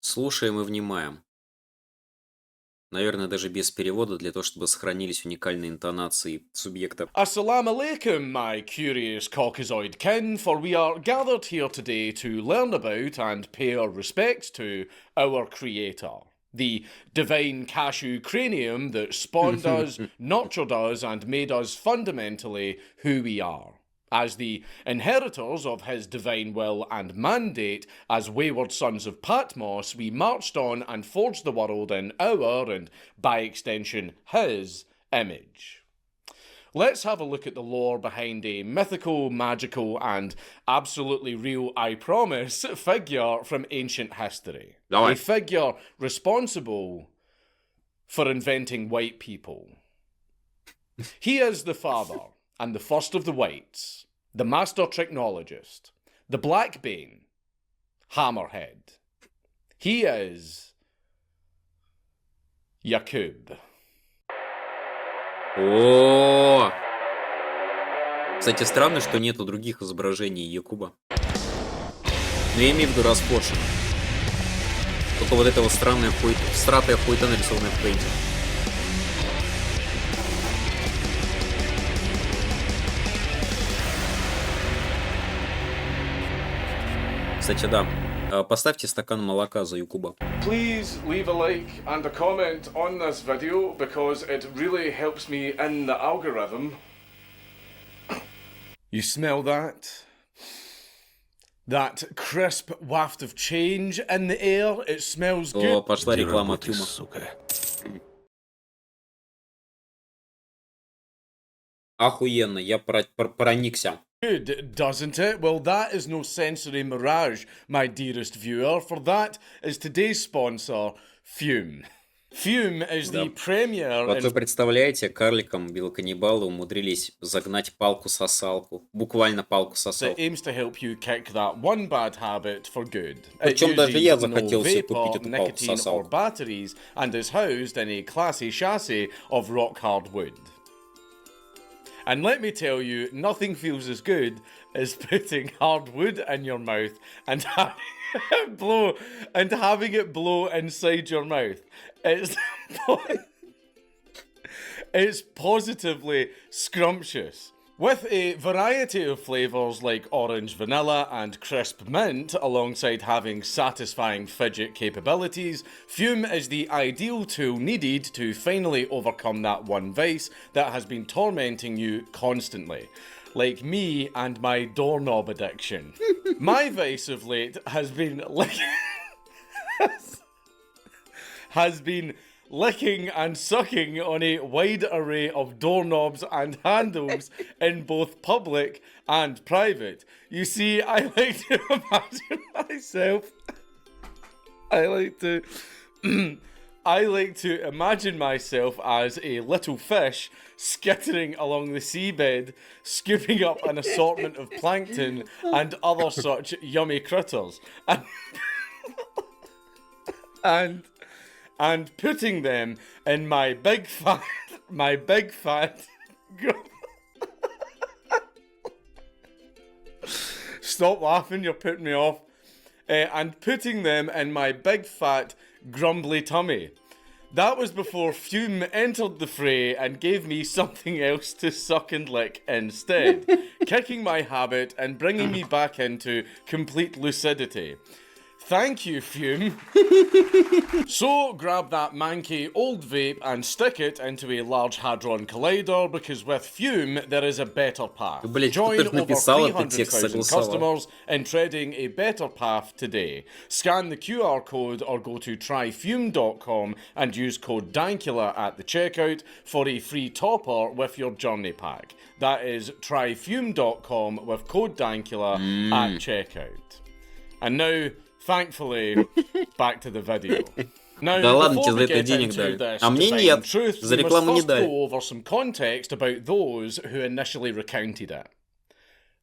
Слушаем и внимаем. Наверное, даже без перевода, для того, чтобы сохранились уникальные интонации субъекта. Assalamu alaikum, my curious caucasoid kin, for we are gathered here today to learn about and pay our respects to our creator. The divine cashew cranium that spawned us, nurtured us, and made us fundamentally who we are. As the inheritors of his divine will and mandate, as wayward sons of Patmos, we marched on and forged the world in our, and by extension his, image. Let's have a look at the lore behind a mythical, magical, and absolutely real, I promise, figure from ancient history. A figure responsible for inventing white people. He is the father and the first of the whites, the master technologist, the black bane, hammerhead. He is Yakub. О! Кстати, странно, что нету других изображений Якуба. Но я имею в виду распоршено. Только вот эта вот странная стратая хуйта, нарисованная в пейнте. Кстати, да. Поставьте стакан молока за Якуба. Please leave a like and a comment on this video because it really helps me in the algorithm. You smell that? That crisp waft of change in the air? It smells good. О, пошла реклама от Юма. Охуенно, я проникся. Good, doesn't it? Well, that is no sensory mirage, my dearest viewer, for that is today's sponsor, Fume. Fume is the premier... Вот вы представляете, карликам белоканнибалы умудрились загнать палку-сосалку. Буквально палку-сосалку. It aims to help you kick that one bad habit for good. Причем даже я захотел себе vapor, купить эту nicotine or палку-сосалку. batteries and is housed in a classy chassis of rock-hard wood. And let me tell you, nothing feels as good as putting hard wood in your mouth and having it blow inside your mouth. It's positively scrumptious. With a variety of flavours like orange vanilla and crisp mint, alongside having satisfying fidget capabilities, Fume is the ideal tool needed to finally overcome that one vice that has been tormenting you constantly. Like me and my doorknob addiction. My vice of late has been licking and sucking on a wide array of doorknobs and handles in both public and private. You see, I like to imagine myself... I like to imagine myself as a little fish skittering along the seabed, scooping up an assortment of plankton and other such yummy critters. And putting them in my big fat Stop laughing, you're putting me off. And putting them in my big fat grumbly tummy. That was before Fume entered the fray and gave me something else to suck and lick instead, kicking my habit and bringing me back into complete lucidity. Thank you, Fume. So grab that manky old vape and stick it into a Large Hadron Collider, because with Fume there is a better path. Join over 300,000 customers in treading a better path today. Scan the QR code or go to tryfume.com and use code DANKULA at the checkout for a free topper with your journey pack. That is tryfume.com with code DANKULA at checkout. And now... Thankfully, back to the video. Now, да ладно, before тебе за we это get денег into дали. this А мне divine нет. truth, За we рекламу не must first дали. go over some context about those who initially recounted it.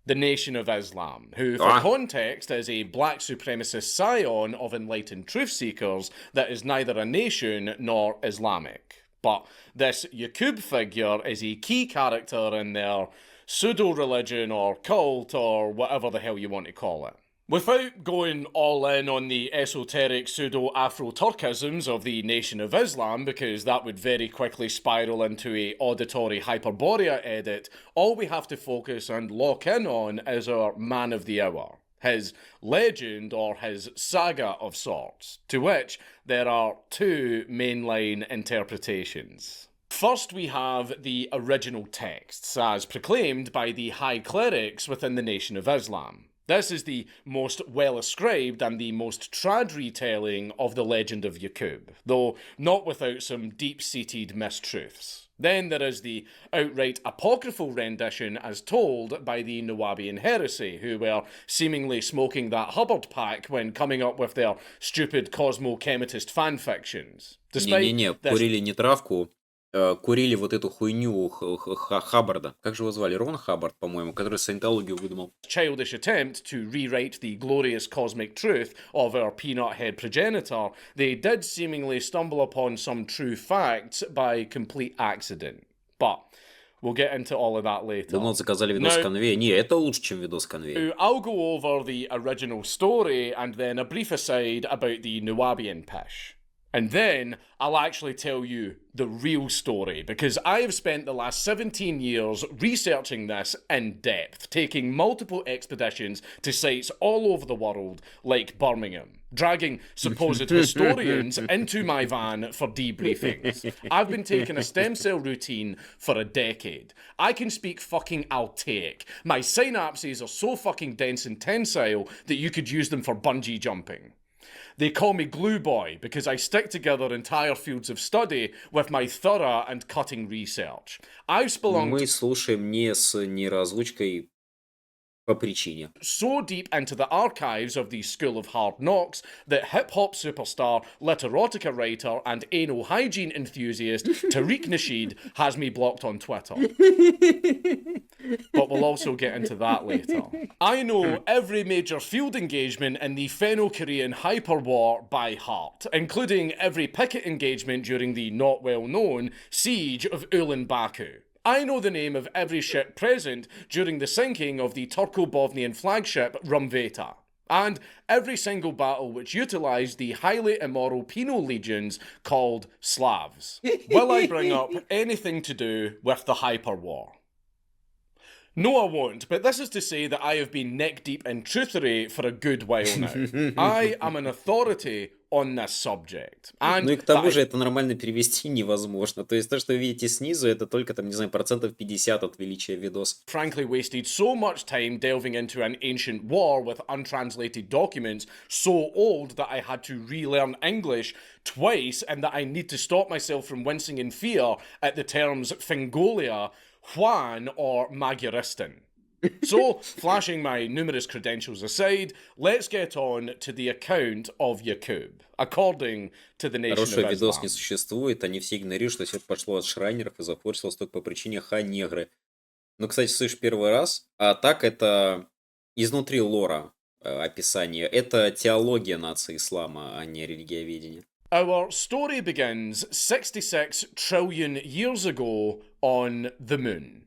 The Nation of Islam, who, for context, is a black supremacist scion of enlightened truth seekers that is neither a nation nor Islamic. But this Yakub figure is a key character in their pseudo-religion or cult or whatever the hell you want to call it. Without going all in on the esoteric pseudo-Afro-Turkisms of the Nation of Islam, because that would very quickly spiral into a auditory Hyperborea edit, all we have to focus and lock in on is our man of the hour, his legend or his saga of sorts, to which there are two mainline interpretations. First, we have the original texts, as proclaimed by the high clerics within the Nation of Islam. This is the most well-ascribed and the most trad retelling of the legend of Yaqub, though not without some deep-seated mistruths. Then there is the outright apocryphal rendition as told by the Nawabian heresy, who were seemingly smoking that Hubbard pack when coming up with their stupid cosmo-chemitist fanfictions. Не-не-не, курили не травку, курили вот эту хуйню Хаббарда. Как же его звали? Рон Хаббард, по-моему, который саентологию выдумал. Childish attempt to rewrite the glorious cosmic truth of our peanut head progenitor, they did seemingly stumble upon some true facts by complete accident. But we'll get into all of that later. Давно заказали видос конвея. Не, это лучше, чем видос конвея. I'll go over the original story and then a brief aside about the Nawabian pish. And then I'll actually tell you the real story, because I have spent the last 17 years researching this in depth, taking multiple expeditions to sites all over the world, like Birmingham, dragging supposed historians into my van for debriefings. I've been taking a stem cell routine for a decade. I can speak fucking Altaic. My synapses are so fucking dense and tensile that you could use them for bungee jumping. They call me Glue Boy because I stick together entire fields of study with my thorough and cutting research. I've spelunged Мы слушаем не с неразлучкой по причине. So deep into the archives of the School of Hard Knocks that hip-hop superstar, literotica writer and anal hygiene enthusiast Tariq Nasheed has me blocked on Twitter. But we'll also get into that later. I know every major field engagement in the Fenno-Korean hyperwar by heart, including every picket engagement during the not well-known Siege of Ulaanbaatar. I know the name of every ship present during the sinking of the Turco-Bosnian flagship Rumveta, and every single battle which utilised the highly immoral penal legions called Slavs. Will I bring up anything to do with the hyperwar? No, I won't, but this is to say that I have been neck-deep in truthery for a good while now. I am an authority on this subject. And ну и к тому же это нормально перевести невозможно. То есть то, что вы видите снизу, это только там, не знаю, 50% от величия видоса. Frankly wasted so much time delving into an ancient war with untranslated documents so old that I had to relearn English twice and that I need to stop myself from wincing in fear at the terms Fingolia, Juan or Magyaristan. So, flashing my numerous credentials aside, let's get on to the account of Yaqub, according to the Nation of Islam. Хороший видос не существует, они все игнорируют, что все пошло от шрайнеров и запорчилось только по причине ха-негры. Ну, кстати, слышь, первый раз, а так это изнутри лора описание. Это теология нации ислама, а не религиоведение. Our story begins 66 trillion years ago on the moon.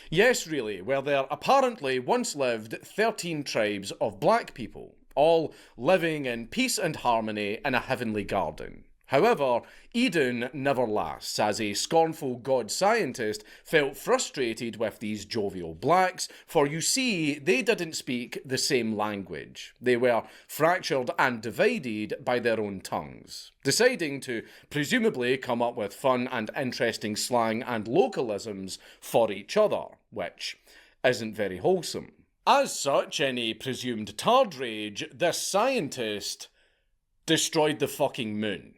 Yes, really, where there apparently once lived 13 tribes of black people, all living in peace and harmony in a heavenly garden. However, Eden never lasts, as a scornful god scientist felt frustrated with these jovial blacks, for you see, they didn't speak the same language. They were fractured and divided by their own tongues, deciding to presumably come up with fun and interesting slang and localisms for each other, which isn't very wholesome. As such, in a presumed tard rage, this scientist destroyed the fucking moon.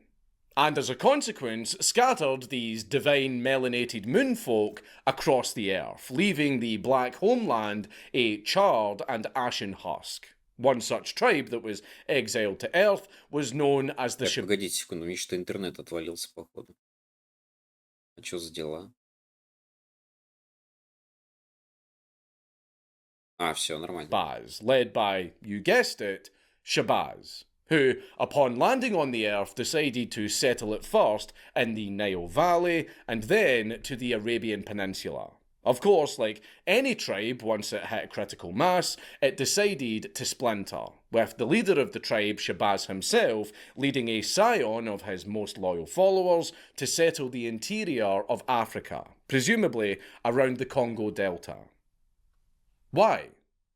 And as a consequence, scattered these divine melanated moonfolk across the earth, leaving the black homeland a charred and ashen husk. One such tribe that was exiled to earth was known as the... Так, погодите секунду, мне что-то интернет отвалился, походу. А что за дела? А, все, нормально. Shabazz, led by, you guessed it, Shabazz, who, upon landing on the earth, decided to settle it first in the Nile Valley and then to the Arabian Peninsula. Of course, like any tribe, once it hit critical mass, it decided to splinter, with the leader of the tribe, Shabazz himself, leading a scion of his most loyal followers to settle the interior of Africa, presumably around the Congo Delta. Why?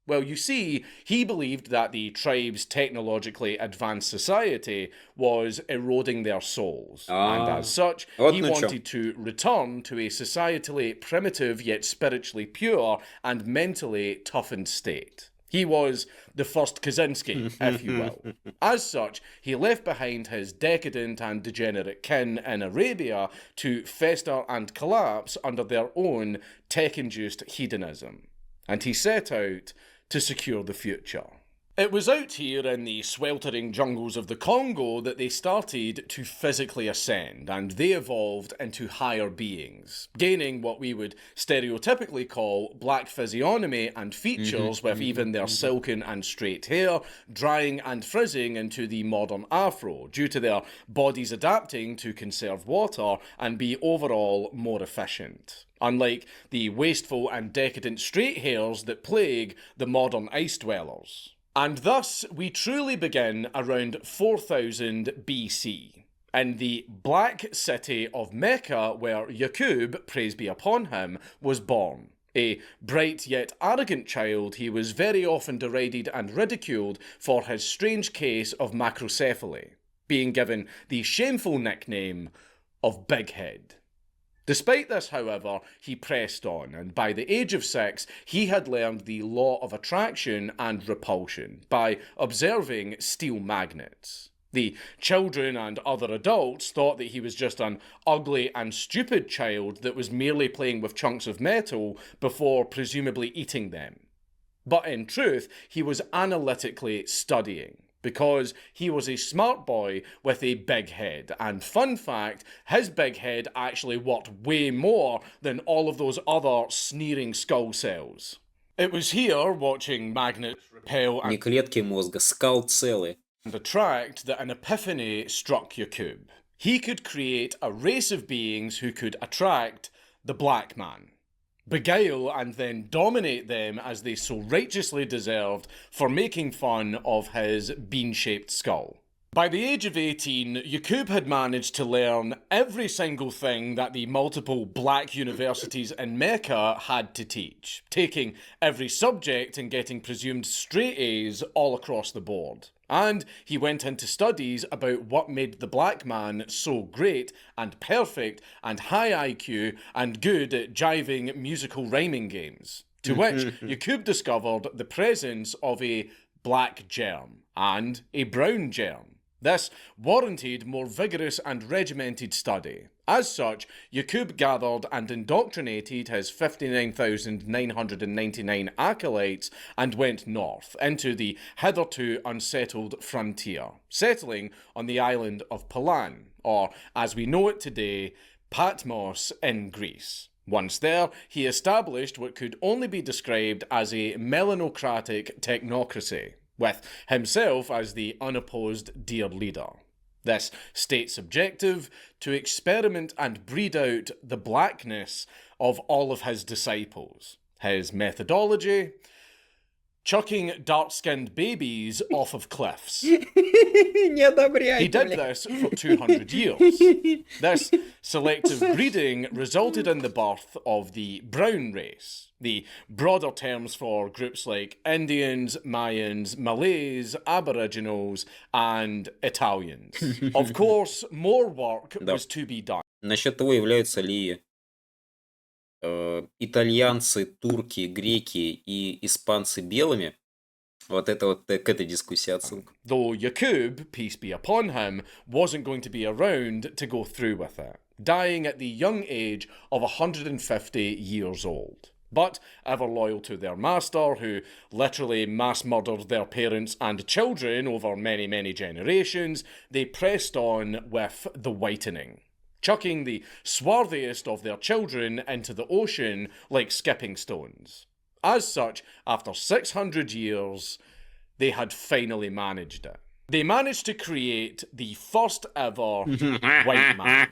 Well, you see, he believed that the tribe's technologically advanced society was eroding their souls, and as such, he wanted to return to a societally primitive yet spiritually pure and mentally toughened state. He was the first Kaczynski, if you will. As such, he left behind his decadent and degenerate kin in Arabia to fester and collapse under their own tech-induced hedonism. And he set out to secure the future. It was out here in the sweltering jungles of the Congo that they started to physically ascend, and they evolved into higher beings, gaining what we would stereotypically call black physiognomy and features, with even their silken and straight hair drying and frizzing into the modern afro, due to their bodies adapting to conserve water and be overall more efficient, unlike the wasteful and decadent straight hairs that plague the modern ice dwellers. And thus, we truly begin around 4000 BC, in the black city of Mecca, where Yaqub, praise be upon him, was born. A bright yet arrogant child, he was very often derided and ridiculed for his strange case of macrocephaly, being given the shameful nickname of Big Head. Despite this, however, he pressed on, and by the age of 6, he had learned the law of attraction and repulsion by observing steel magnets. The children and other adults thought that he was just an ugly and stupid child that was merely playing with chunks of metal before presumably eating them. But in truth, he was analytically studying, because he was a smart boy with a big head. And fun fact, his big head actually worked way more than all of those other sneering skull cells. It was here, watching magnets repel Не клетки мозга, скал целые. and attract, that an epiphany struck Yaqub. He could create a race of beings who could attract the black man, beguile and then dominate them as they so righteously deserved for making fun of his bean-shaped skull. By the age of 18, Yaqub had managed to learn every single thing that the multiple black universities in Mecca had to teach, taking every subject and getting presumed straight A's all across the board. And he went into studies about what made the black man so great and perfect and high IQ and good at jiving musical rhyming games, to which Yaqub discovered the presence of a black germ and a brown germ. This warranted more vigorous and regimented study. As such, Yaqub gathered and indoctrinated his 59,999 acolytes and went north into the hitherto unsettled frontier, settling on the island of Palan, or as we know it today, Patmos in Greece. Once there, he established what could only be described as a melanocratic technocracy, with himself as the unopposed dear leader. This state's objective, to experiment and breed out the blackness of all of his disciples. His methodology: chucking dark-skinned babies off of cliffs. He did this for 200 years. This selective breeding resulted in the birth of the brown race, the broader terms for groups like Indians, Mayans, Malays, Aboriginals, and Italians. Of course, more work was to be done. Насчет того, являются ли итальянцы, турки, греки и испанцы белыми, вот это вот к этой дискуссии отсылка. Though Yaqub, peace be upon him, wasn't going to be around to go through with it, dying at the young age of 150 years old. But ever loyal to their master, who literally mass murdered their parents and children over many, many generations, they pressed on with the whitening, chucking the swarthiest of their children into the ocean like skipping stones. As such, after 600 years, they had finally managed it. They managed to create the first ever white man.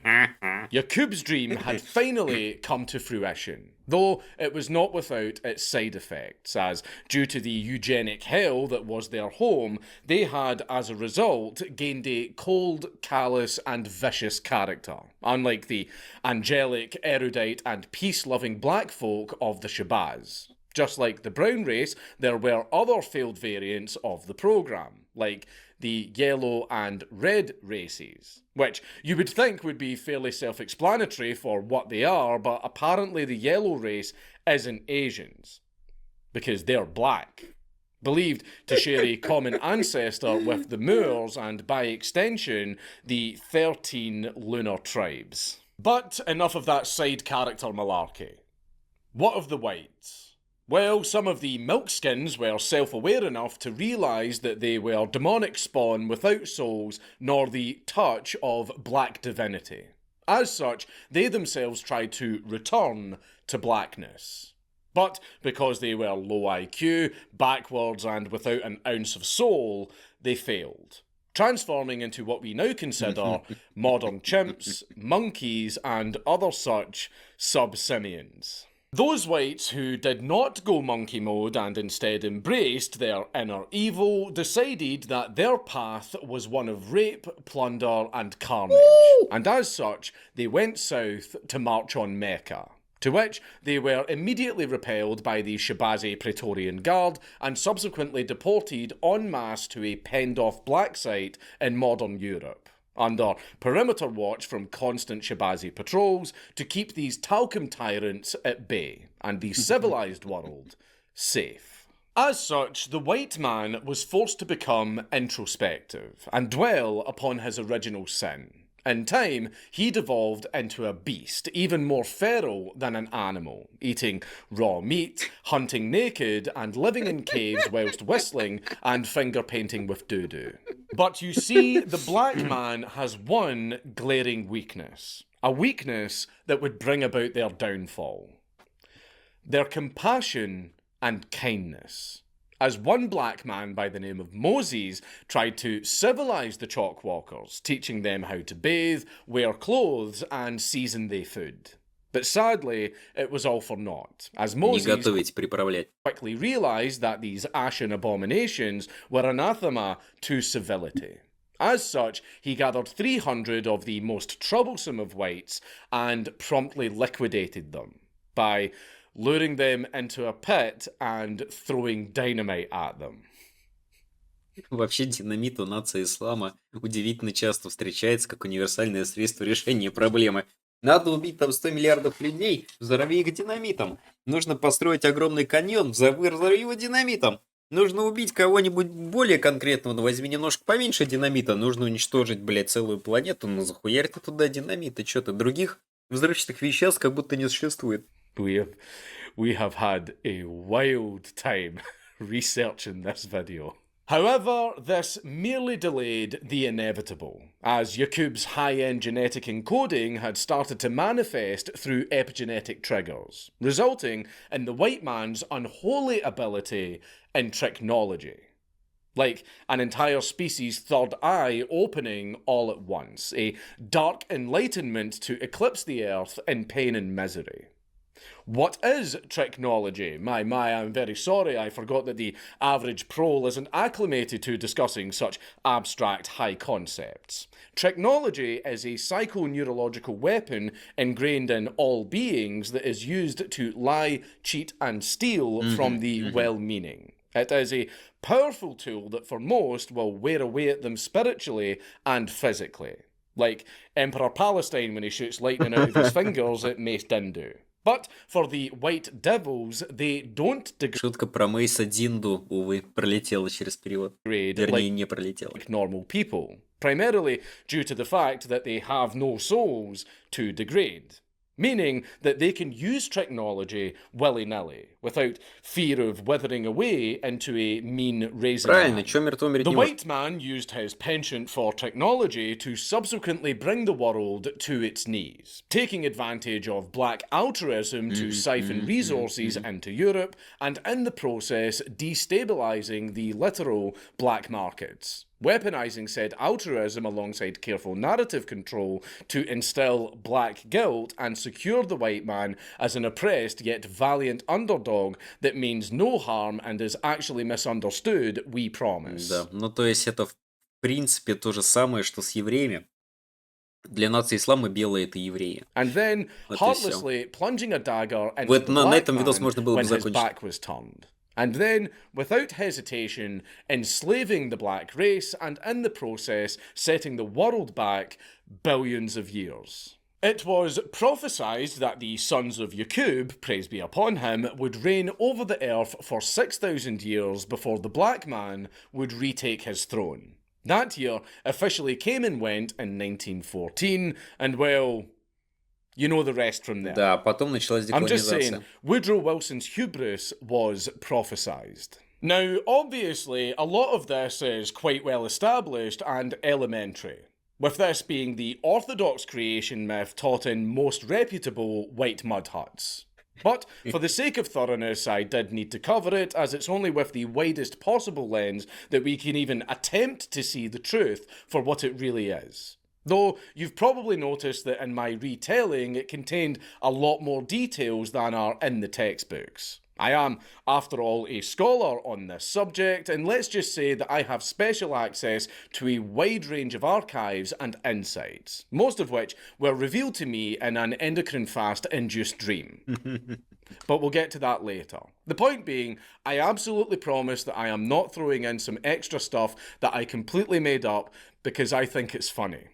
Yaqub's dream had finally come to fruition. Though it was not without its side effects, as due to the eugenic hell that was their home, they had, as a result, gained a cold, callous, and vicious character, unlike the angelic, erudite, and peace-loving black folk of the Shabazz. Just like the brown race, there were other failed variants of the programme, like the yellow and red races, which you would think would be fairly self-explanatory for what they are, but apparently the yellow race isn't Asians, because they're black, believed to share a common ancestor with the Moors and, by extension, the 13 lunar tribes. But enough of that side character malarkey. What of the whites? Well, some of the milkskins were self-aware enough to realise that they were demonic spawn without souls nor the touch of black divinity. As such, they themselves tried to return to blackness. But because they were low IQ, backwards and without an ounce of soul, they failed, transforming into what we now consider modern chimps, monkeys and other such sub-simians. Those whites who did not go monkey mode and instead embraced their inner evil decided that their path was one of rape, plunder and carnage, and as such they went south to march on Mecca, to which they were immediately repelled by the Shabazi Praetorian Guard and subsequently deported en masse to a penned-off black site in modern Europe, under perimeter watch from constant Shabazi patrols to keep these talcum tyrants at bay and the civilized world safe. As such, the white man was forced to become introspective and dwell upon his original sin. In time, he devolved into a beast, even more feral than an animal, eating raw meat, hunting naked, and living in caves whilst whistling and finger painting with doo-doo. But you see, the black man has one glaring weakness, a weakness that would bring about their downfall. Their compassion and kindness. As one black man by the name of Moses tried to civilize the chalkwalkers, teaching them how to bathe, wear clothes, and season their food. But sadly, it was all for naught, as Moses quickly realized that these ashen abominations were anathema to civility. As such, he gathered 300 of the most troublesome of whites and promptly liquidated them by luring them into a pit and throwing dynamite at them. Вообще динамит у нации ислама удивительно часто встречается как универсальное средство решения проблемы. Надо убить там 100 миллиардов людей, взорви их динамитом. Нужно построить огромный каньон, взорви его динамитом. Нужно убить кого-нибудь более конкретного, но возьми немножко поменьше динамита. Нужно уничтожить, блядь, целую планету, ну захуярь ты туда динамит. И что-то других взрывчатых веществ как будто не существует. We have had a wild time researching this video. However, this merely delayed the inevitable, as Yaqub's high-end genetic encoding had started to manifest through epigenetic triggers, resulting in the white man's unholy ability in tricknology. Like an entire species' third eye opening all at once, a dark enlightenment to eclipse the earth in pain and misery. What is tricknology? My, I'm very sorry, I forgot that the average prole isn't acclimated to discussing such abstract high concepts. Tricknology is a psychoneurological weapon ingrained in all beings that is used to lie, cheat and steal from the well-meaning. It is a powerful tool that for most will wear away at them spiritually and physically. Like Emperor Palestine when he shoots lightning out of his fingers at Mace Dindu. But for the white devils, they don't degrade. Шутка про Мейса Динду, увы, пролетела через перевод. Вернее, не пролетела. Like normal people, primarily due to the fact that they have no souls to degrade. Meaning that they can use technology willy-nilly, without fear of withering away into a mean raisin. Правильно, чё мертво умереть не The может? white man used his penchant for technology to subsequently bring the world to its knees, taking advantage of black altruism to siphon resources into Europe, and in the process destabilizing the literal black markets. weaponizing said altruism alongside careful narrative control to instill black guilt and secure the white man as an oppressed yet valiant underdog that means no harm and is actually misunderstood, we promise. Да, ну то есть это в принципе то же самое, что с евреями. Для нации ислама белые это евреи. And then Вот и heartlessly plunging a dagger into Вот the на black этом видос man можно было бы when his закончить. back was turned. And then, without hesitation, enslaving the black race and in the process setting the world back billions of years. It was prophesied that the sons of Yaqub, praise be upon him, would reign over the earth for 6,000 years before the black man would retake his throne. That year officially came and went in 1914, and well, you know the rest from there. Да, потом началась I'm just saying, деколонизация. Woodrow Wilson's hubris was prophesized. Now, obviously, a lot of this is quite well established and elementary, with this being the orthodox creation myth taught in most reputable white mud huts. But for the sake of thoroughness, I did need to cover it, as it's only with the widest possible lens that we can even attempt to see the truth for what it really is. Though you've probably noticed that in my retelling it contained a lot more details than are in the textbooks. I am, after all, a scholar on this subject, and let's just say that I have special access to a wide range of archives and insights, most of which were revealed to me in an endocrine fast-induced dream. But we'll get to that later. The point being, I absolutely promise that I am not throwing in some extra stuff that I completely made up because I think it's funny.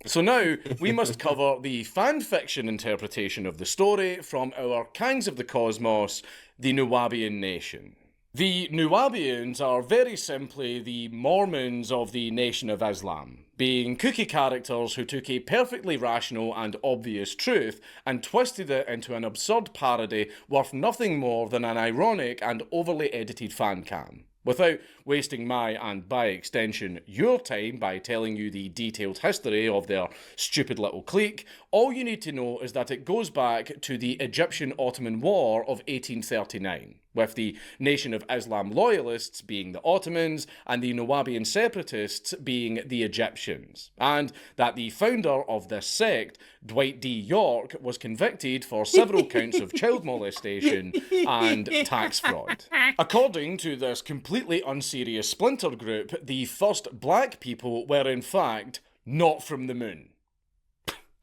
So now we must cover the fan fiction interpretation of the story from our Kings of the Cosmos, the Nuwaubian nation. The Nuwaubians are very simply the Mormons of the Nation of Islam, being cookie characters who took a perfectly rational and obvious truth and twisted it into an absurd parody worth nothing more than an ironic and overly edited fan cam. Without wasting my, and by extension your time by telling you the detailed history of their stupid little clique, all you need to know is that it goes back to the Egyptian-Ottoman War of 1839, with the Nation of Islam loyalists being the Ottomans and the Nuwaubian separatists being the Egyptians, and that the founder of this sect, Dwight D. York, was convicted for several counts of child molestation and tax fraud. According to this completely unserious splinter group, the first black people were in fact not from the moon.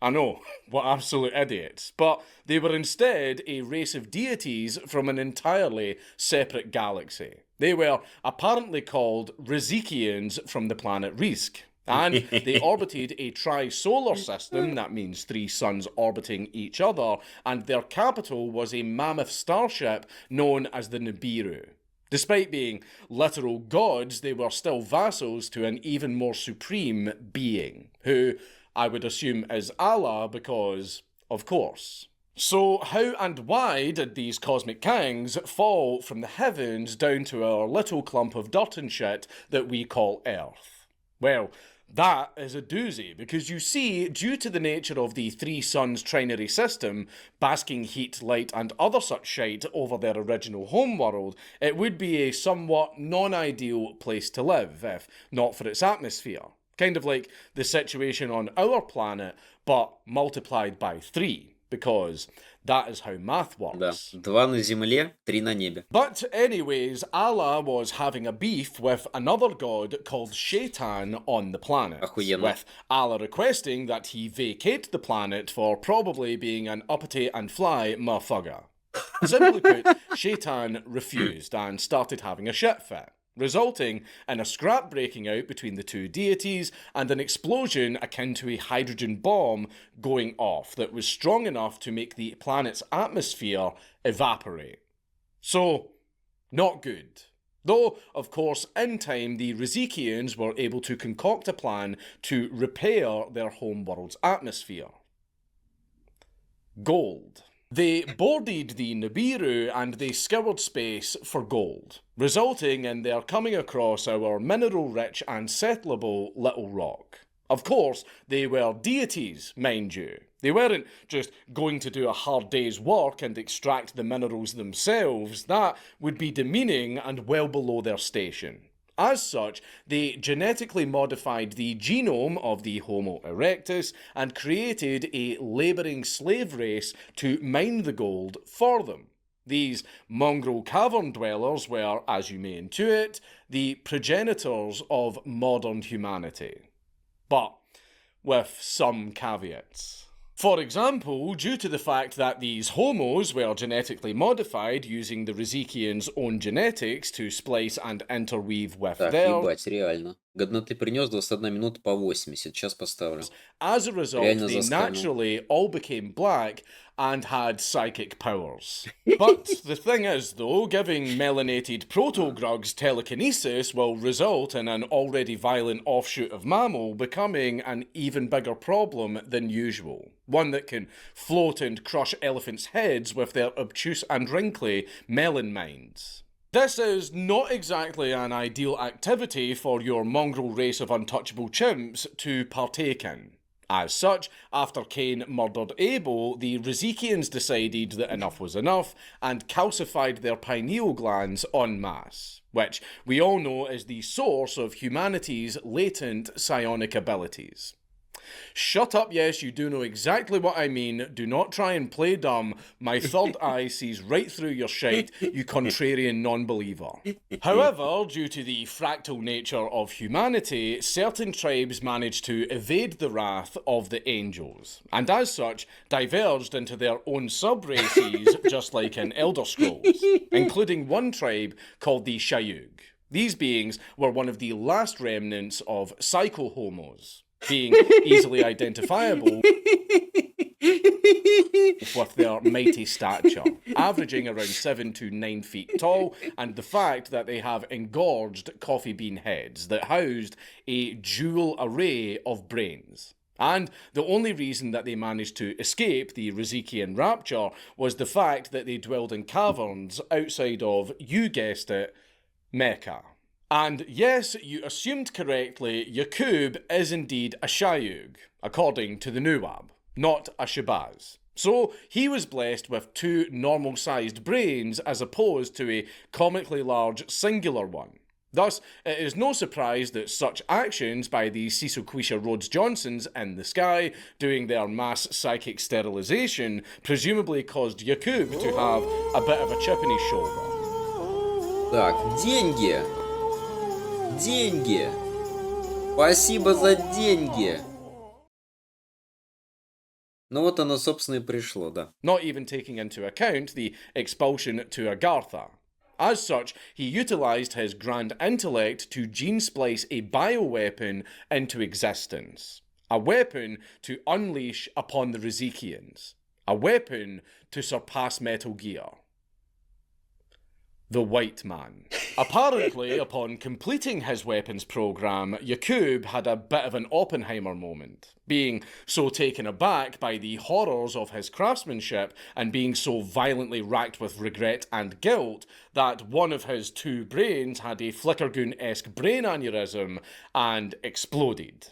I know, what absolute idiots. But they were instead a race of deities from an entirely separate galaxy. They were apparently called Rizikians from the planet Rizq. And they orbited a tri-solar system, that means 3 suns orbiting each other, and their capital was a mammoth starship known as the Nibiru. Despite being literal gods, they were still vassals to an even more supreme being, who I would assume is Allah because, of course. So how and why did these cosmic kings fall from the heavens down to our little clump of dirt and shit that we call Earth? Well, that is a doozy, because you see, due to the nature of the 3 suns trinary system, basking heat, light and other such shite over their original homeworld, it would be a somewhat non-ideal place to live, if not for its atmosphere. Kind of like the situation on our planet, but multiplied by 3, because that is how math works. Да, 2 на земле, 3 на небе. But anyways, Allah was having a beef with another god called Shaitan on the planet. Охуенно. With Allah requesting that he vacate the planet for probably being an uppity and fly motherfucker. Simply put, Shaitan refused and started having a shit fit, resulting in a scrap breaking out between the 2 deities and an explosion akin to a hydrogen bomb going off that was strong enough to make the planet's atmosphere evaporate. So, not good. Though, of course, in time the Rizikians were able to concoct a plan to repair their homeworld's atmosphere. Gold. They boarded the Nibiru and they scoured space for gold, resulting in their coming across our mineral-rich and settlable little rock. Of course, they were deities, mind you. They weren't just going to do a hard day's work and extract the minerals themselves. That would be demeaning and well below their station. As such, they genetically modified the genome of the Homo erectus and created a labouring slave race to mine the gold for them. These mongrel cavern dwellers were, as you may intuit, the progenitors of modern humanity. But with some caveats. For example, due to the fact that these homos were genetically modified using the Rizikians' own genetics to splice and interweave with Так, their... ебать, реально. Годноты принес 21 минута по 80. Сейчас поставлю. As a result, Реально they заскамил. naturally all became black and had psychic powers. But the thing is, though, giving melanated proto-grugs telekinesis will result in an already violent offshoot of mammal becoming an even bigger problem than usual. One that can float and crush elephants' heads with their obtuse and wrinkly melon minds. This is not exactly an ideal activity for your mongrel race of untouchable chimps to partake in. As such, after Cain murdered Abel, the Rizikians decided that enough was enough and calcified their pineal glands en masse, which we all know is the source of humanity's latent psionic abilities. Shut up, yes, you do know exactly what I mean. Do not try and play dumb. My third eye sees right through your shite, you contrarian non-believer. However, due to the fractal nature of humanity, certain tribes managed to evade the wrath of the angels, and as such, diverged into their own sub-races, just like in Elder Scrolls, including one tribe called the Shayug. These beings were one of the last remnants of psycho-homos, being easily identifiable with their mighty stature, averaging around 7 to 9 feet tall, and the fact that they have engorged coffee bean heads that housed a dual array of brains. And the only reason that they managed to escape the Rizikian rapture was the fact that they dwelled in caverns outside of, you guessed it, Mecca. And yes, you assumed correctly, Yaqub is indeed a Shayug, according to the Nuwab, not a Shabazz. So he was blessed with 2 normal-sized brains as opposed to a comically large singular one. Thus, it is no surprise that such actions by the Cecil Rhodes Johnsons in the sky, doing their mass psychic sterilization, presumably caused Yaqub to have a bit of a chip in his shoulder. Так, деньги! Деньги! Спасибо за деньги! Ну вот оно, собственно, и пришло, да. Not even taking into account the expulsion to Agartha. As such, he utilised his grand intellect to gene splice a bioweapon into existence. A weapon to unleash upon the Rizikians. A weapon to surpass Metal Gear. The White Man. Apparently, upon completing his weapons program, Yaqub had a bit of an Oppenheimer moment, being so taken aback by the horrors of his craftsmanship and being so violently racked with regret and guilt that one of his 2 brains had a Flickergoon-esque brain aneurysm and exploded,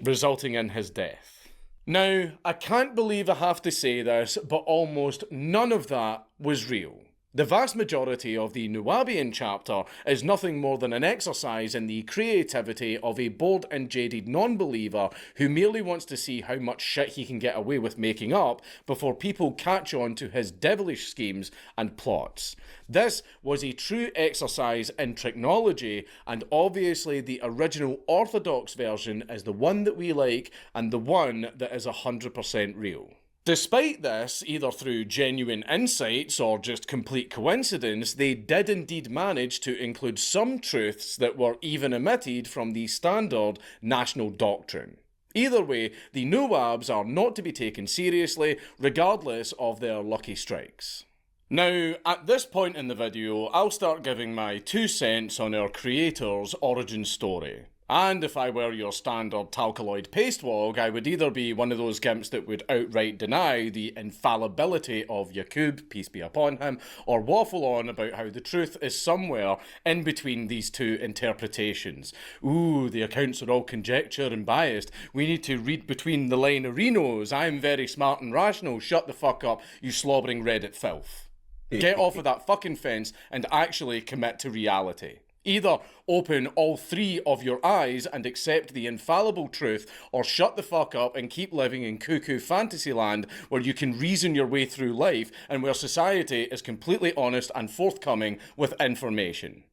resulting in his death. Now, I can't believe I have to say this, but almost none of that was real. The vast majority of the Nuwabian chapter is nothing more than an exercise in the creativity of a bored and jaded non-believer who merely wants to see how much shit he can get away with making up before people catch on to his devilish schemes and plots. This was a true exercise in technology, and obviously the original orthodox version is the one that we like and the one that is 100% real. Despite this, either through genuine insights or just complete coincidence, they did indeed manage to include some truths that were even omitted from the standard national doctrine. Either way, the Nuwabs are not to be taken seriously, regardless of their lucky strikes. Now, at this point in the video, I'll start giving my 2 cents on our creator's origin story. And if I were your standard talcaloid pastewog, I would either be one of those gimps that would outright deny the infallibility of Yaqub, peace be upon him, or waffle on about how the truth is somewhere in between these 2 interpretations. Ooh, the accounts are all conjecture and biased. We need to read between the line arenos. I'm very smart and rational. Shut the fuck up, you slobbering Reddit filth. Get off of that fucking fence and actually commit to reality. Either open all three of your eyes and accept the infallible truth, or shut the fuck up and keep living in cuckoo fantasy land where you can reason your way through life and where society is completely honest and forthcoming with information.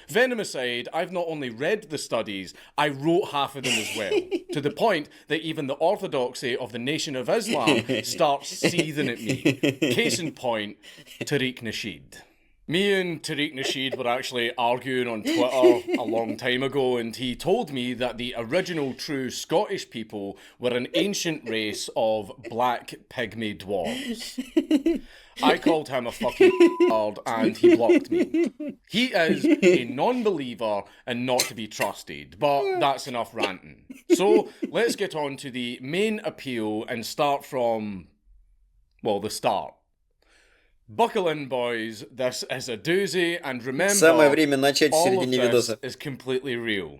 Venom aside, I've not only read the studies, I wrote half of them as well, to the point that even the orthodoxy of the Nation of Islam starts seething at me. Case in point, Tariq Nasheed. Me and Tariq Nasheed were actually arguing on Twitter a long time ago, and he told me that the original true Scottish people were an ancient race of black pygmy dwarves. I called him a fucking bard and he blocked me. He is a non-believer and not to be trusted, but that's enough ranting. So let's get on to the main appeal and start from, well, the start. Buckle in, boys. This is a doozy, and remember, Самое время начать в all of середине this видоса. is completely real.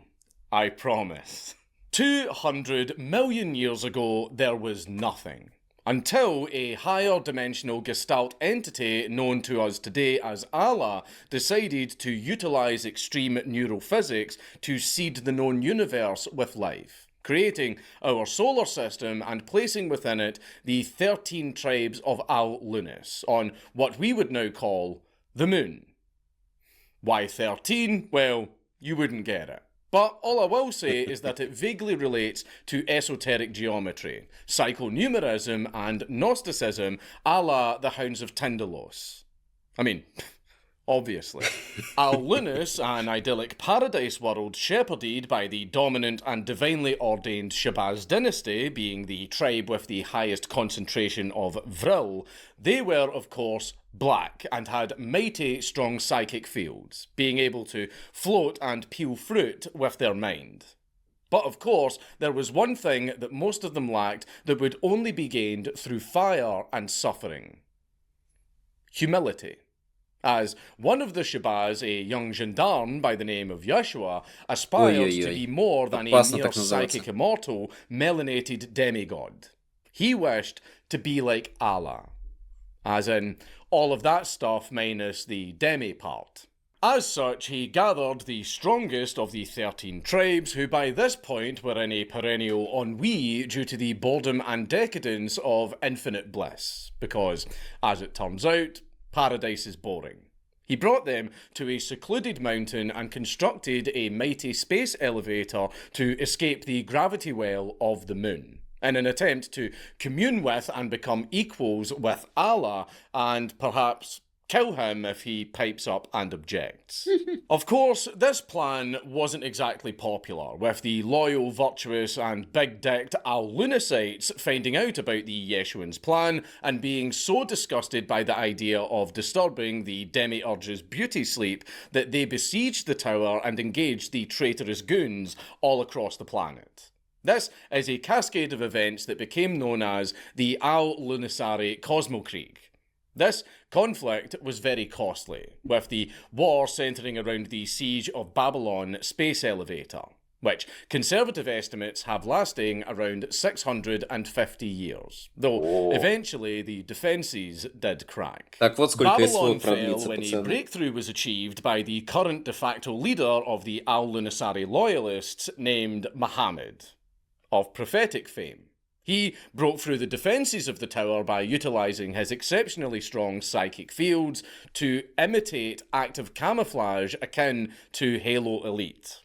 I promise. 200 million years ago, there was nothing. Until a higher dimensional gestalt entity known to us today as Allah decided to utilize extreme neurophysics to seed the known universe with life, creating our solar system and placing within it the 13 tribes of Al-Lunas on what we would now call the moon. Why 13? Well, you wouldn't get it. But all I will say is that it vaguely relates to esoteric geometry, psychonumerism and Gnosticism a la the Hounds of Tindalos. I mean, obviously. Al-Lunus, an idyllic paradise world shepherded by the dominant and divinely ordained Shabazz dynasty, being the tribe with the highest concentration of vril, they were, of course, black and had mighty strong psychic fields, being able to float and peel fruit with their mind. But of course, there was one thing that most of them lacked that would only be gained through fire and suffering: humility. As one of the Shabazz, a young gendarme by the name of Yeshua, aspired to be more than a mere psychic immortal, melanated demigod. He wished to be like Allah. As in, all of that stuff minus the demi part. As such, he gathered the strongest of the 13 tribes, who by this point were in a perennial ennui due to the boredom and decadence of infinite bliss, because, as it turns out, paradise is boring. He brought them to a secluded mountain and constructed a mighty space elevator to escape the gravity well of the moon, in an attempt to commune with and become equals with Allah, and perhaps kill him if he pipes up and objects. Of course, this plan wasn't exactly popular, with the loyal, virtuous and big-dicked Al-Lunasites finding out about the Yeshuan's plan and being so disgusted by the idea of disturbing the demiurge's beauty sleep that they besieged the tower and engaged the traitorous goons all across the planet. This is a cascade of events that became known as the Al-Lunasari Cosmokrieg. This conflict was very costly, with the war centering around the siege of Babylon space elevator, which conservative estimates have lasting around 650 years, though eventually the defences did crack. Babylon fell when a breakthrough was achieved by the current de facto leader of the Al-Lunasari loyalists named Muhammad, of prophetic fame. He broke through the defences of the tower by utilising his exceptionally strong psychic fields to imitate active camouflage akin to Halo Elite.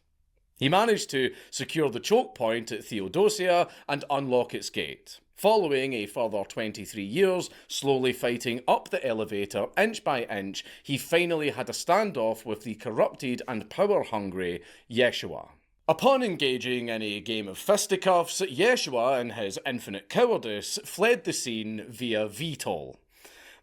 He managed to secure the choke point at Theodosia and unlock its gate, following a further 23 years, slowly fighting up the elevator inch by inch. He finally had a standoff with the corrupted and power-hungry Yeshua. Upon engaging in a game of fisticuffs, Yeshua, in his infinite cowardice, fled the scene via VTOL,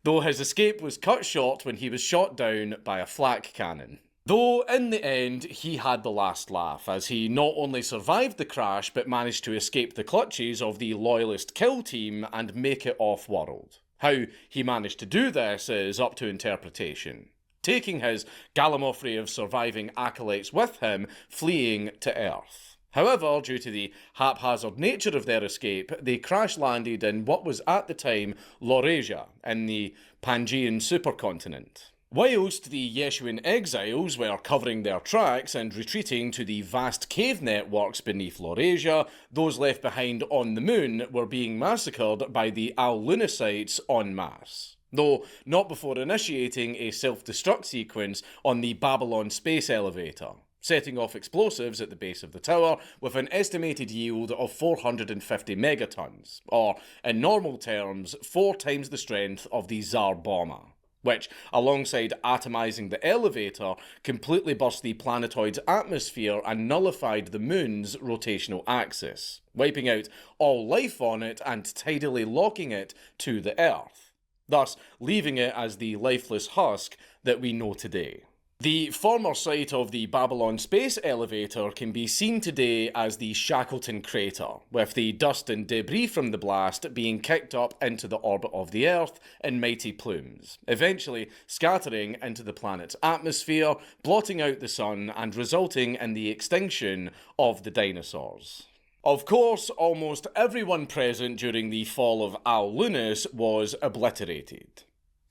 though his escape was cut short when he was shot down by a flak cannon. Though, in the end, he had the last laugh, as he not only survived the crash, but managed to escape the clutches of the loyalist kill team and make it off-world. How he managed to do this is up to interpretation, taking his gallimaufry of surviving acolytes with him, fleeing to Earth. However, due to the haphazard nature of their escape, they crash-landed in what was at the time Laurasia, in the Pangaean supercontinent. Whilst the Yeshuan exiles were covering their tracks and retreating to the vast cave networks beneath Laurasia, those left behind on the moon were being massacred by the Al-Lunicites en masse. Though not before initiating a self-destruct sequence on the Babylon space elevator, setting off explosives at the base of the tower with an estimated yield of 450 megatons, or, in normal terms, 4 times the strength of the Tsar bomber, which, alongside atomizing the elevator, completely burst the planetoid's atmosphere and nullified the moon's rotational axis, wiping out all life on it and tidally locking it to the Earth, thus leaving it as the lifeless husk that we know today. The former site of the Babylon space elevator can be seen today as the Shackleton crater, with the dust and debris from the blast being kicked up into the orbit of the Earth in mighty plumes, eventually scattering into the planet's atmosphere, blotting out the sun and resulting in the extinction of the dinosaurs. Of course, almost everyone present during the fall of Al-Lunis was obliterated.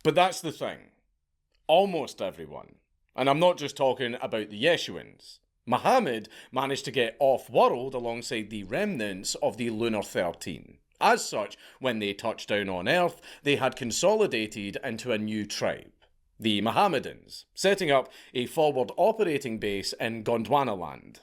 But that's the thing. Almost everyone. And I'm not just talking about the Yeshuans. Muhammad managed to get off-world alongside the remnants of the Lunar 13. As such, when they touched down on Earth, they had consolidated into a new tribe, the Mohammedans, setting up a forward operating base in Gondwanaland.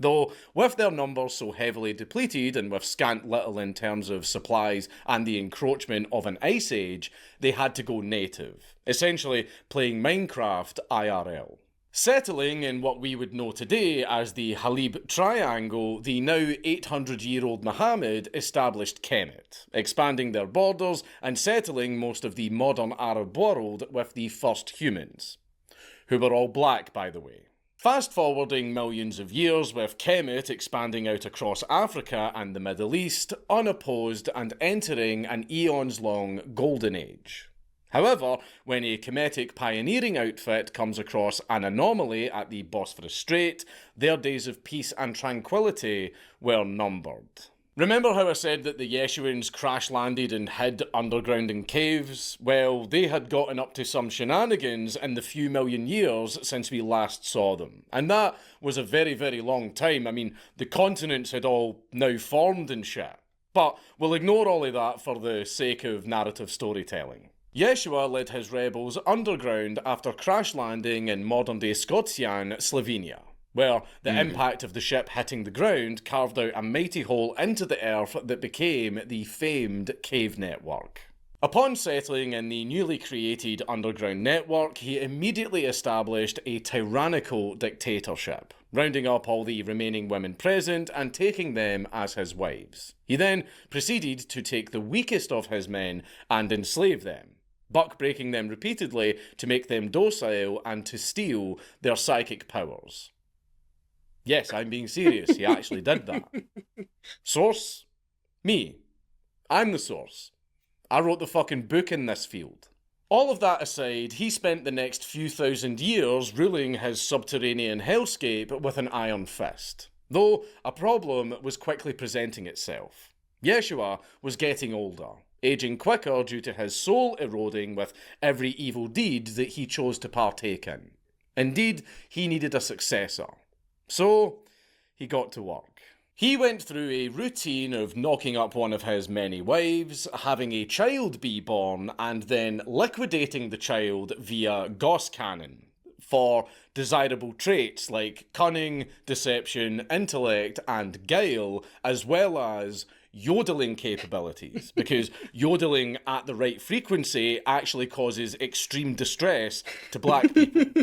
Though, with their numbers so heavily depleted and with scant little in terms of supplies and the encroachment of an ice age, they had to go native, essentially playing Minecraft IRL. Settling in what we would know today as the Halib Triangle, the now 800-year-old Muhammad established Kemet, expanding their borders and settling most of the modern Arab world with the first humans, who were all black, by the way. Fast forwarding millions of years, with Kemet expanding out across Africa and the Middle East, unopposed and entering an eons-long golden age. However, when a Kemetic pioneering outfit comes across an anomaly at the Bosphorus Strait, their days of peace and tranquility were numbered. Remember how I said that the Yeshuans crash-landed and hid underground in caves? Well, they had gotten up to some shenanigans in the few million years since we last saw them. And that was a very, very long time. I mean, the continents had all now formed and shit. But we'll ignore all of that for the sake of narrative storytelling. Yeshua led his rebels underground after crash-landing in modern-day Scotian, Slovenia, where the impact of the ship hitting the ground carved out a mighty hole into the earth that became the famed cave network. Upon settling in the newly created underground network, he immediately established a tyrannical dictatorship, rounding up all the remaining women present and taking them as his wives. He then proceeded to take the weakest of his men and enslave them, buck-breaking them repeatedly to make them docile and to steal their psychic powers. Yes, I'm being serious. He actually did that. Source? Me. I'm the source. I wrote the fucking book in this field. All of that aside, he spent the next few thousand years ruling his subterranean hellscape with an iron fist. Though a problem was quickly presenting itself. Yeshua was getting older, aging quicker due to his soul eroding with every evil deed that he chose to partake in. Indeed, he needed a successor. So, he got to work. He went through a routine of knocking up one of his many wives, having a child be born, and then liquidating the child via Gauss cannon for desirable traits like cunning, deception, intellect, and guile, as well as yodeling capabilities, because yodeling at the right frequency actually causes extreme distress to black people,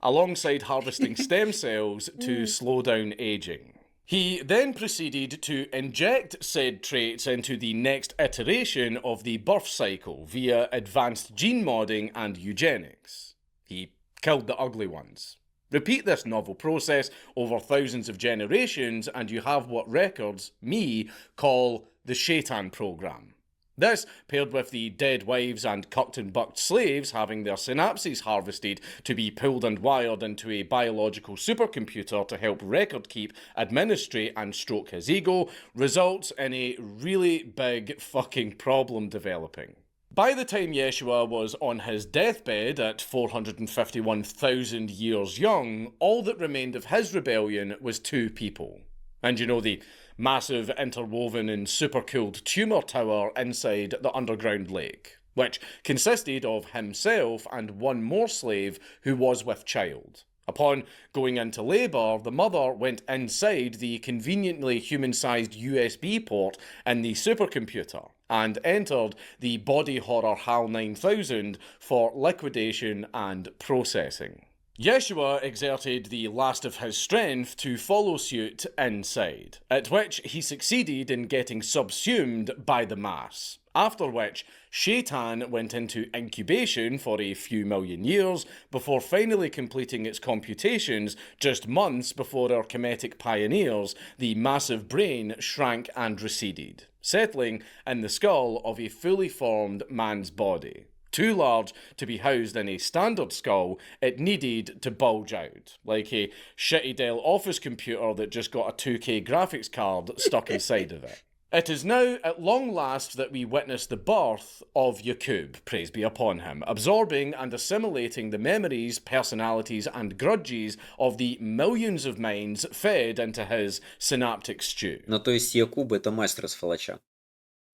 alongside harvesting stem cells to slow down aging. He then proceeded to inject said traits into the next iteration of the birth cycle via advanced gene modding and eugenics. He killed the ugly ones. Repeat this novel process over thousands of generations and you have what records, me, call the Shaitan program. This, paired with the dead wives and cucked and bucked slaves having their synapses harvested to be pulled and wired into a biological supercomputer to help record keep, administrate and stroke his ego, results in a really big fucking problem developing. By the time Yeshua was on his deathbed at 451,000 years young, all that remained of his rebellion was two people. And you know, the massive interwoven and supercooled tumour tower inside the underground lake, which consisted of himself and one more slave who was with child. Upon going into labour, the mother went inside the conveniently human-sized USB port in the supercomputer and entered the body horror HAL 9000 for liquidation and processing. Yeshua exerted the last of his strength to follow suit inside, at which he succeeded in getting subsumed by the mass, after which Shaitan went into incubation for a few million years before finally completing its computations just months before our Kemetic pioneers, the massive brain shrank and receded, settling in the skull of a fully formed man's body. Too large to be housed in a standard skull, it needed to bulge out, like a shitty Dell Office computer that just got a 2K graphics card stuck inside of it. It is now at long last that we witness the birth of Yaqub, praise be upon him, absorbing and assimilating the memories, personalities and grudges of the millions of minds fed into his synaptic stew. Ну, то есть Якуб это мастер с фалача.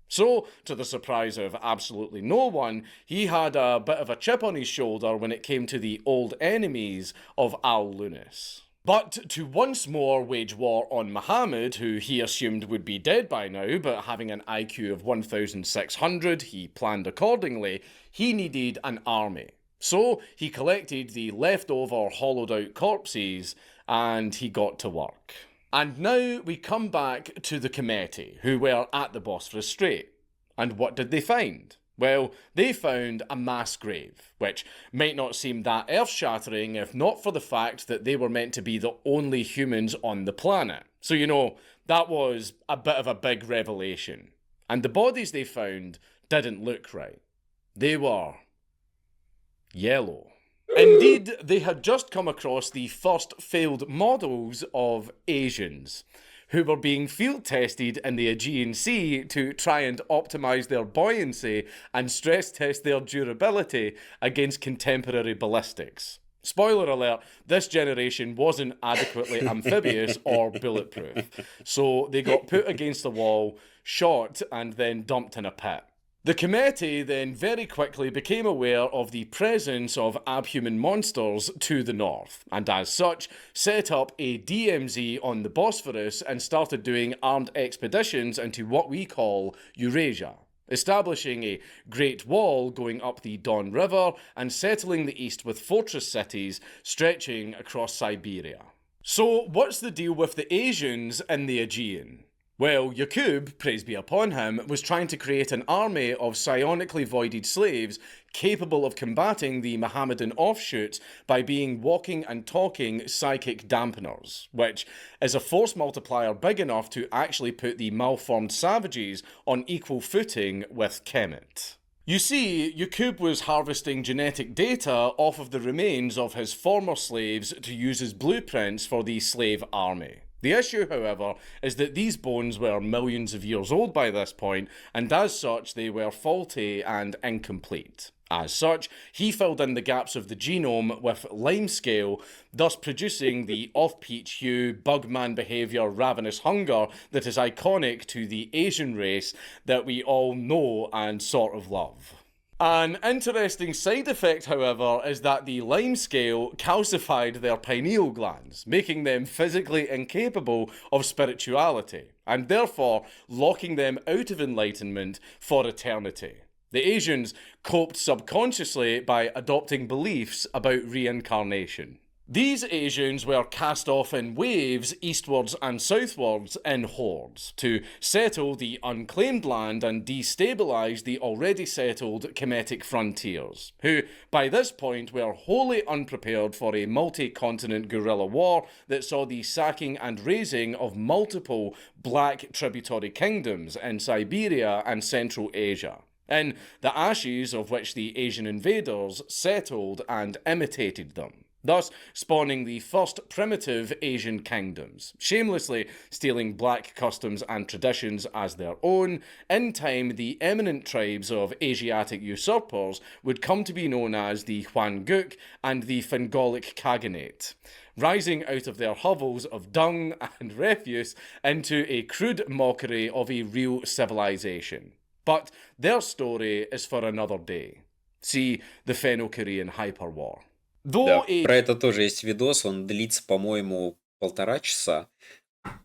So, to the surprise of absolutely no one, he had a bit of a chip on his shoulder when it came to the old enemies of Al-Lunis. But to once more wage war on Muhammad, who he assumed would be dead by now, but having an IQ of 1,600, he planned accordingly, he needed an army. So he collected the leftover hollowed out corpses and he got to work. And now we come back to the Kemeti, who were at the Bosphorus Strait. And what did they find? Well, they found a mass grave, which might not seem that earth-shattering if not for the fact that they were meant to be the only humans on the planet. So, you know, that was a bit of a big revelation. And the bodies they found didn't look right. They were yellow. Indeed, they had just come across the first failed models of Asians, who were being field tested in the Aegean Sea to try and optimise their buoyancy and stress test their durability against contemporary ballistics. Spoiler alert, this generation wasn't adequately amphibious or bulletproof, so they got put against the wall, shot, and then dumped in a pit. The Kemeti then very quickly became aware of the presence of abhuman monsters to the north, and as such set up a DMZ on the Bosphorus and started doing armed expeditions into what we call Eurasia, establishing a great wall going up the Don River and settling the east with fortress cities stretching across Siberia. So what's the deal with the Asians in the Aegean? Well, Yaqub, praise be upon him, was trying to create an army of psionically voided slaves capable of combating the Mohammedan offshoots by being walking and talking psychic dampeners, which is a force multiplier big enough to actually put the malformed savages on equal footing with Kemet. You see, Yaqub was harvesting genetic data off of the remains of his former slaves to use as blueprints for the slave army. The issue, however, is that these bones were millions of years old by this point, and as such they were faulty and incomplete. As such, he filled in the gaps of the genome with limescale, thus producing the off-peach hue, bugman behaviour, ravenous hunger that is iconic to the Asian race that we all know and sort of love. An interesting side effect, however, is that the limescale calcified their pineal glands, making them physically incapable of spirituality, and therefore locking them out of enlightenment for eternity. The Asians coped subconsciously by adopting beliefs about reincarnation. These Asians were cast off in waves eastwards and southwards in hordes to settle the unclaimed land and destabilise the already settled Kemetic frontiers, who by this point were wholly unprepared for a multi-continent guerrilla war that saw the sacking and razing of multiple black tributary kingdoms in Siberia and Central Asia, in the ashes of which the Asian invaders settled and imitated them. thus spawning the first primitive Asian kingdoms, shamelessly stealing black customs and traditions as their own. In time, the eminent tribes of Asiatic usurpers would come to be known as the Hwanguk and the Fingolic Khaganate, rising out of their hovels of dung and refuse into a crude mockery of a real civilization. But their story is for another day. See the Fenno-Korean Hyperwar. Да, про это тоже есть видос, он длится, по-моему, 1,5 часа,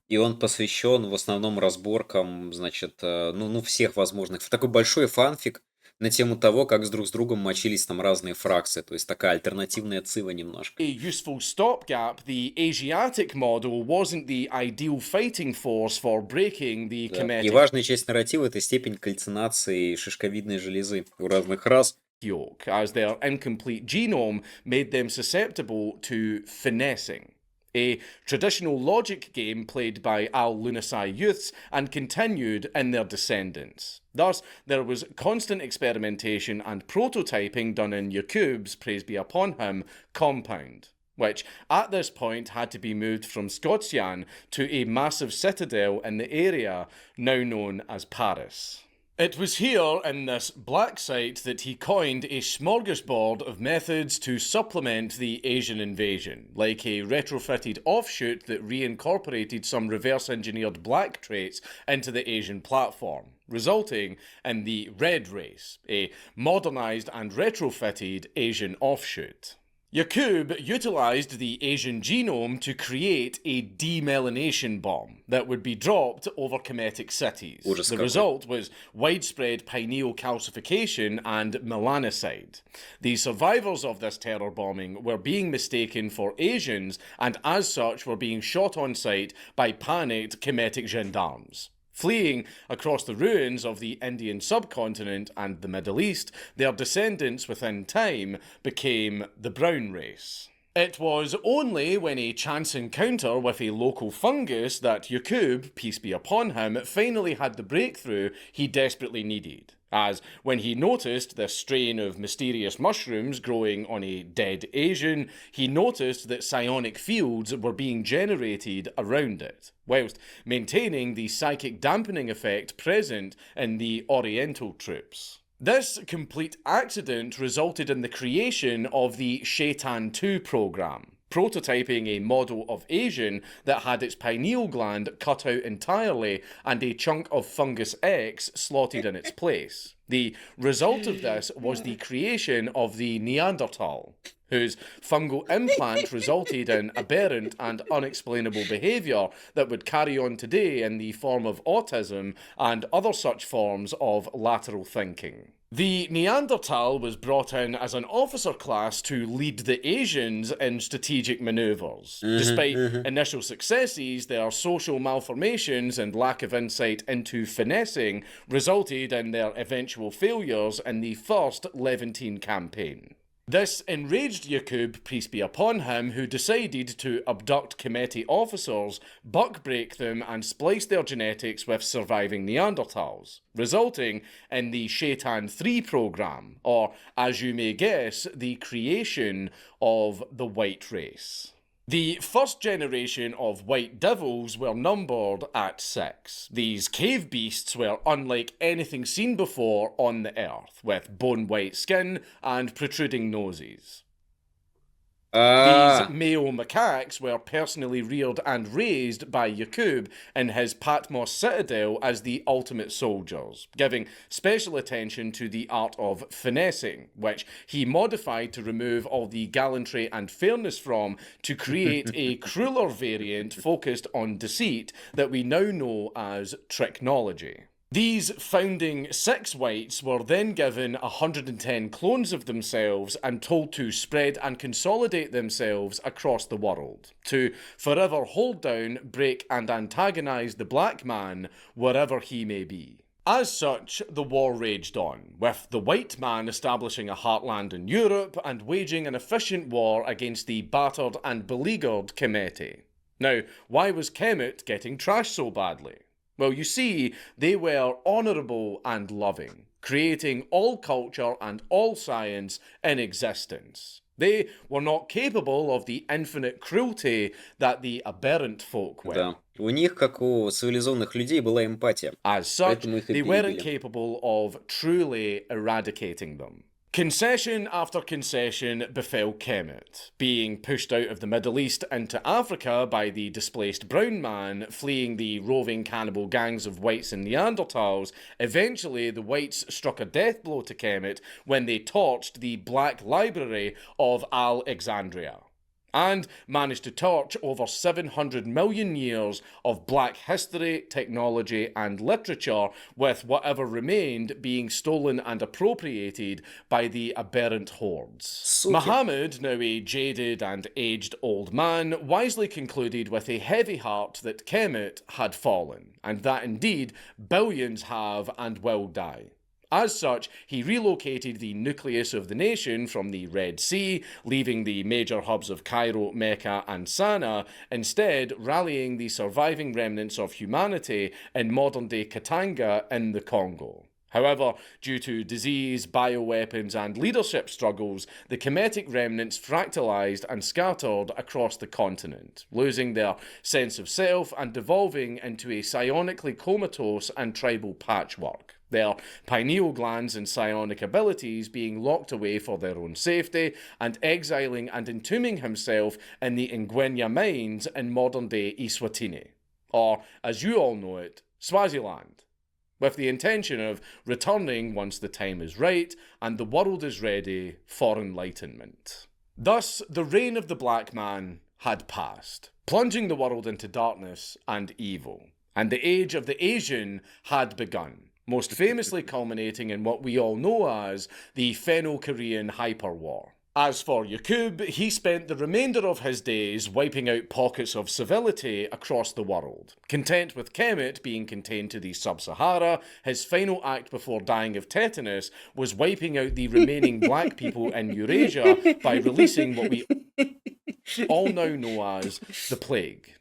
и он посвящен в основном разборкам, значит, всех возможных. Такой большой фанфик на тему того, как друг с другом мочились там разные фракции, то есть такая альтернативная цива немножко. A useful stopgap, the Asiatic model wasn't the ideal fighting force for breaking the Да. И важная часть нарратива — это степень кальцинации шишковидной железы у разных рас. yoke, as their incomplete genome made them susceptible to finessing, a traditional logic game played by Al-Lunasai youths and continued in their descendants. Thus, there was constant experimentation and prototyping done in Yakub's, praise be upon him, compound, which at this point had to be moved from Scotian to a massive citadel in the area now known as Paris. It was here, in this black site, that he coined a smorgasbord of methods to supplement the Asian invasion, like a retrofitted offshoot that reincorporated some reverse-engineered black traits into the Asian platform, resulting in the Red Race, a modernised and retrofitted Asian offshoot. Yakub utilised the Asian genome to create a demyelination bomb that would be dropped over Kemetic cities. The result was widespread pineal calcification and melanicide. The survivors of this terror bombing were being mistaken for Asians and as such were being shot on sight by panicked Kemetic gendarmes. Fleeing across the ruins of the Indian subcontinent and the Middle East, their descendants within time became the brown race. It was only when a chance encounter with a local fungus that Yakub, peace be upon him, finally had the breakthrough he desperately needed, as when he noticed this strain of mysterious mushrooms growing on a dead Asian, he noticed that psionic fields were being generated around it, whilst maintaining the psychic dampening effect present in the Oriental troops. This complete accident resulted in the creation of the Shaitan 2 program, prototyping a model of Asian that had its pineal gland cut out entirely and a chunk of fungus X slotted in its place. The result of this was the creation of the Neanderthal, whose fungal implant resulted in aberrant and unexplainable behaviour that would carry on today in the form of autism and other such forms of lateral thinking. The Neanderthal was brought in as an officer class to lead the Asians in strategic manoeuvres. Despite initial successes, their social malformations and lack of insight into finessing resulted in their eventual failures in the first Levantine campaign. This enraged Yakub, peace be upon him, who decided to abduct Kemetic officers, buck-break them and splice their genetics with surviving Neanderthals, resulting in the Shaitan 3 program, or, as you may guess, the creation of the white race. The first generation of white devils were numbered at 6. These cave beasts were unlike anything seen before on the earth, with bone-white skin and protruding noses. These male macaques were personally reared and raised by Yakub in his Patmos citadel as the ultimate soldiers, giving special attention to the art of finessing, which he modified to remove all the gallantry and fairness from to create a crueler variant focused on deceit that we now know as tricknology. These founding 6 whites were then given 110 clones of themselves and told to spread and consolidate themselves across the world, to forever hold down, break and antagonise the black man wherever he may be. As such, the war raged on, with the white man establishing a heartland in Europe and waging an efficient war against the battered and beleaguered Kemetic. Now, why was Kemet getting trashed so badly? Well, you see, they were honourable and loving, creating all culture and all science in existence. They were not capable of the infinite cruelty that the aberrant folk were. Да. У них, как у цивилизованных людей, была эмпатия. As such, Поэтому их и they weren't перебили. capable of truly eradicating them. Concession after concession befell Kemet, being pushed out of the Middle East into Africa by the displaced brown man fleeing the roving cannibal gangs of whites and Neanderthals. Eventually, the whites struck a death blow to Kemet when they torched the Black Library of Alexandria, and managed to torch over 700 million years of black history, technology, and literature, with whatever remained being stolen and appropriated by the aberrant hordes. Суки. Muhammad, now a jaded and aged old man, wisely concluded with a heavy heart that Kemet had fallen, and that indeed billions have and will die. As such, he relocated the nucleus of the nation from the Red Sea, leaving the major hubs of Cairo, Mecca, and Sana'a, instead rallying the surviving remnants of humanity in modern-day Katanga in the Congo. However, due to disease, bioweapons, and leadership struggles, the Kemetic remnants fractalized and scattered across the continent, losing their sense of self and devolving into a psionically comatose and tribal patchwork, their pineal glands and psionic abilities being locked away for their own safety, and exiling and entombing himself in the Ngwenya mines in modern-day Eswatini, or, as you all know it, Swaziland, with the intention of returning once the time is right and the world is ready for enlightenment. Thus, the reign of the black man had passed, plunging the world into darkness and evil, and the age of the Asian had begun, most famously culminating in what we all know as the Fenno-Korean Hyperwar. As for Yakub, he spent the remainder of his days wiping out pockets of civility across the world. Content with Kemet being contained to the Sub-Sahara, his final act before dying of tetanus was wiping out the remaining black people in Eurasia by releasing what we all now know as the plague.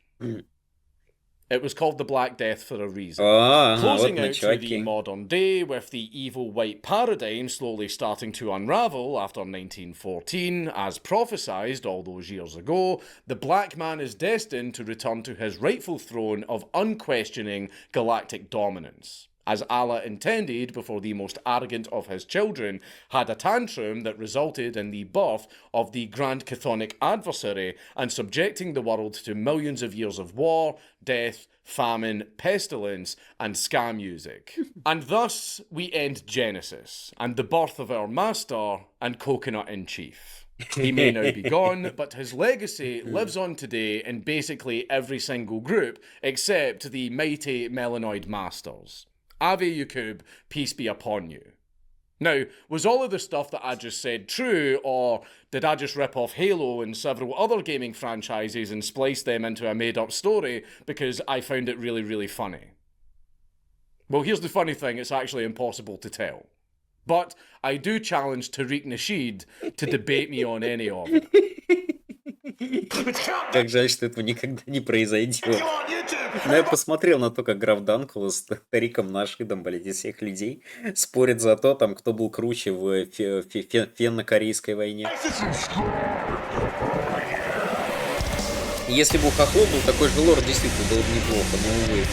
It was called the Black Death for a reason. Closing out to the modern day, with the evil white paradigm slowly starting to unravel after 1914, as prophesied all those years ago, the black man is destined to return to his rightful throne of unquestioning galactic dominance, as Allah intended before the most arrogant of his children had a tantrum that resulted in the birth of the grand chthonic adversary and subjecting the world to millions of years of war, death, famine, pestilence, and ska music. And thus we end Genesis and the birth of our master and coconut in chief. He may now be gone, but his legacy lives on today in basically every single group except the mighty Melanoid Masters. Ave Yakub, peace be upon you. Now, was all of the stuff that I just said true, or did I just rip off Halo and several other gaming franchises and splice them into a made-up story because I found it really, really funny? Well, here's the funny thing, it's actually impossible to tell. But I do challenge Tariq Nasheed to debate me on any of it. Как жаль, что этого никогда не произойдет. Но я посмотрел на то, как граф Данкула с Тариком Нашидом, блядь, из всех людей спорят за то, там, кто был круче в фенно-корейской войне. Если бы у Хохлов был такой же лорд, действительно было бы неплохо, но увы.